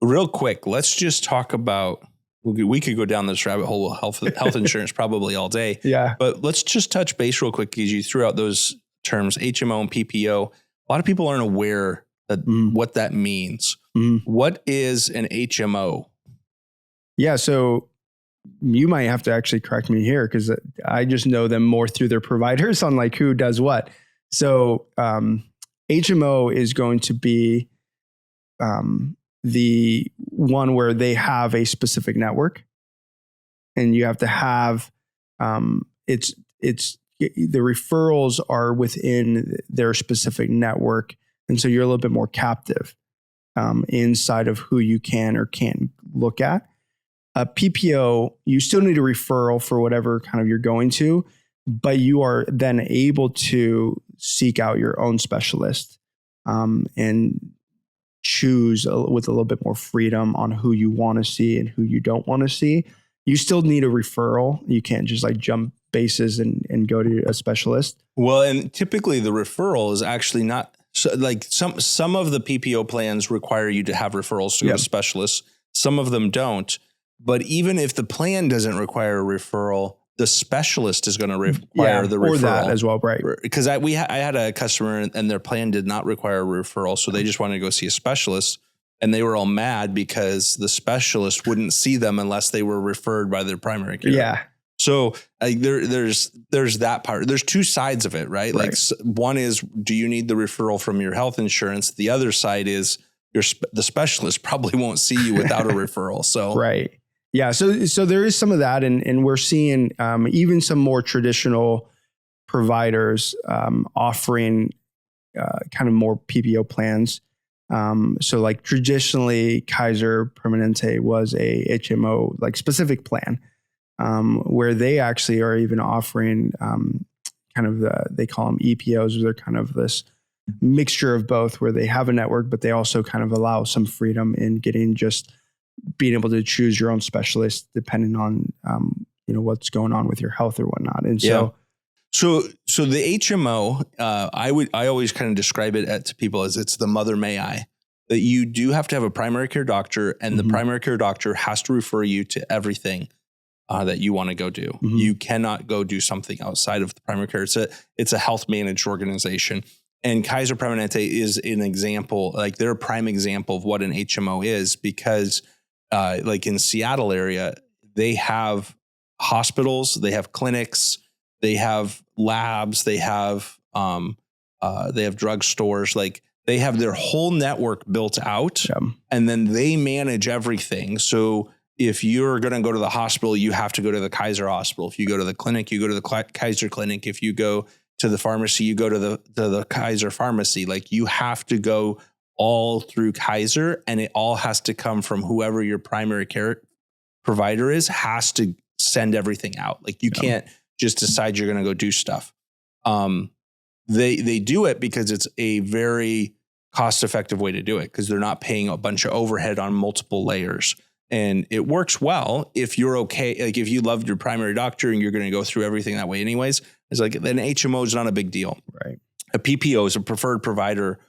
real quick, let's just talk about, we could go down this rabbit hole of health insurance probably all day. Yeah. But let's just touch base real quick because you threw out those terms, HMO and PPO. A lot of people aren't aware that what that means. What is an HMO? Yeah. So you might have to actually correct me here because I just know them more through their providers on like who does what. So HMO is going to be the one where they have a specific network, and you have to have it's the referrals are within their specific network, and so you're a little bit more captive inside of who you can or can't look at. A PPO, you still need a referral for whatever kind of you're going to, but you are then able to seek out your own specialist and choose with a little bit more freedom on who you want to see and who you don't want to see. You still need a referral. You can't just like jump bases and go to a specialist. Well, and typically the referral is actually not like some of the PPO plans require you to have referrals to go to specialists. Some of them don't. But even if the plan doesn't require a referral, the specialist is going to require the referral. Or that as well, right? Because I had a customer and their plan did not require a referral, so they just wanted to go see a specialist, and they were all mad because the specialist wouldn't see them unless they were referred by their primary care. Yeah. So there's that part. There's two sides of it, right? Like one is, do you need the referral from your health insurance? The other side is the specialist probably won't see you without a referral. So right. Yeah. So there is some of that. And we're seeing even some more traditional providers offering kind of more PPO plans. So like traditionally Kaiser Permanente was a HMO like specific plan where they actually are even offering kind of they call them EPOs. They're kind of this mixture of both where they have a network, but they also kind of allow some freedom in getting just being able to choose your own specialist depending on, what's going on with your health or whatnot. And so the HMO, I always kind of describe it to people as it's the mother may I, that you do have to have a primary care doctor, and the primary care doctor has to refer you to everything that you want to go do. You cannot go do something outside of the primary care. It's a health managed organization. And Kaiser Permanente is an example, like they're a prime example of what an HMO is, because like in Seattle area, they have hospitals, they have clinics, they have labs, they have drug stores, like they have their whole network built out, and then they manage everything. So if you're going to go to the hospital, you have to go to the Kaiser hospital. If you go to the clinic, you go to the Kaiser clinic. If you go to the pharmacy, you go to the Kaiser pharmacy. Like you have to go all through Kaiser, and it all has to come from whoever your primary care provider is, has to send everything out. Like you can't just decide you're going to go do stuff. They do it because it's a very cost-effective way to do it, because they're not paying a bunch of overhead on multiple layers. And it works well if you're okay. Like if you loved your primary doctor and you're going to go through everything that way anyways, it's like then HMO is not a big deal. Right. A PPO is a preferred provider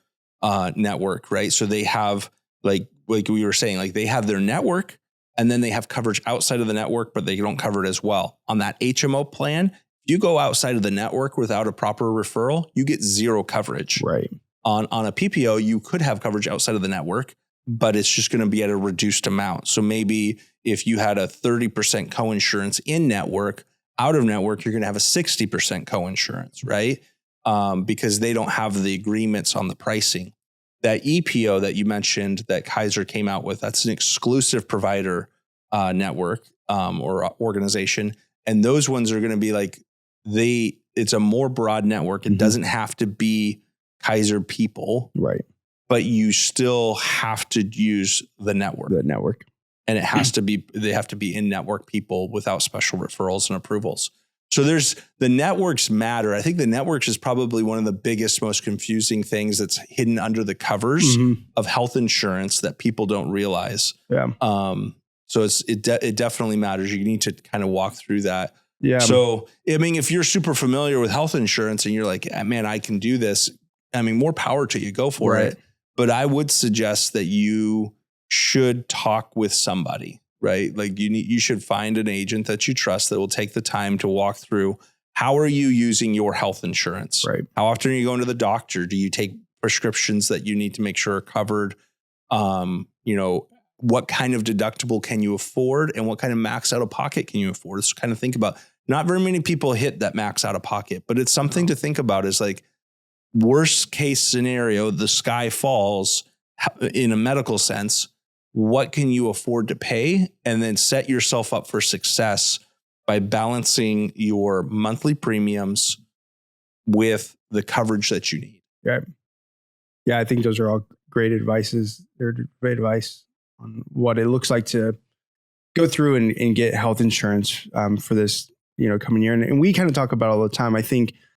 network, right? So they have like we were saying, like they have their network, and then they have coverage outside of the network, but they don't cover it as well. On that HMO plan, if you go outside of the network without a proper referral, you get zero coverage. Right. On a PPO, you could have coverage outside of the network, but it's just going to be at a reduced amount. So maybe if you had a 30% coinsurance in network, out of network, you're going to have a 60% coinsurance, right? Because they don't have the agreements on the pricing. That EPO that you mentioned that Kaiser came out with, that's an exclusive provider network or organization. And those ones are going to be like, it's a more broad network. It doesn't have to be Kaiser people. Right. But you still have to use the network. The network. And it has to be, they have to be in-network people without special referrals and approvals. So the networks matter. I think the networks is probably one of the biggest, most confusing things that's hidden under the covers of health insurance that people don't realize. Yeah. So it definitely matters. You need to kind of walk through that. Yeah. So, I mean, if you're super familiar with health insurance and you're like, man, I can do this. I mean, more power to you, go for it. But I would suggest that you should talk with somebody, right? Like you should find an agent that you trust that will take the time to walk through, how are you using your health insurance? Right. How often are you going to the doctor? Do you take prescriptions that you need to make sure are covered? What kind of deductible can you afford, and what kind of max out of pocket can you afford? Just kind of think about. Not very many people hit that max out of pocket, but it's something to think about. Is like, worst case scenario, the sky falls in a medical sense. What can you afford to pay? And then set yourself up for success by balancing your monthly premiums with the coverage that you need. Right. Yeah, I think those are all great advices. They're great advice on what it looks like to go through and get health insurance for this coming year. And we kind of talk about it all the time. I think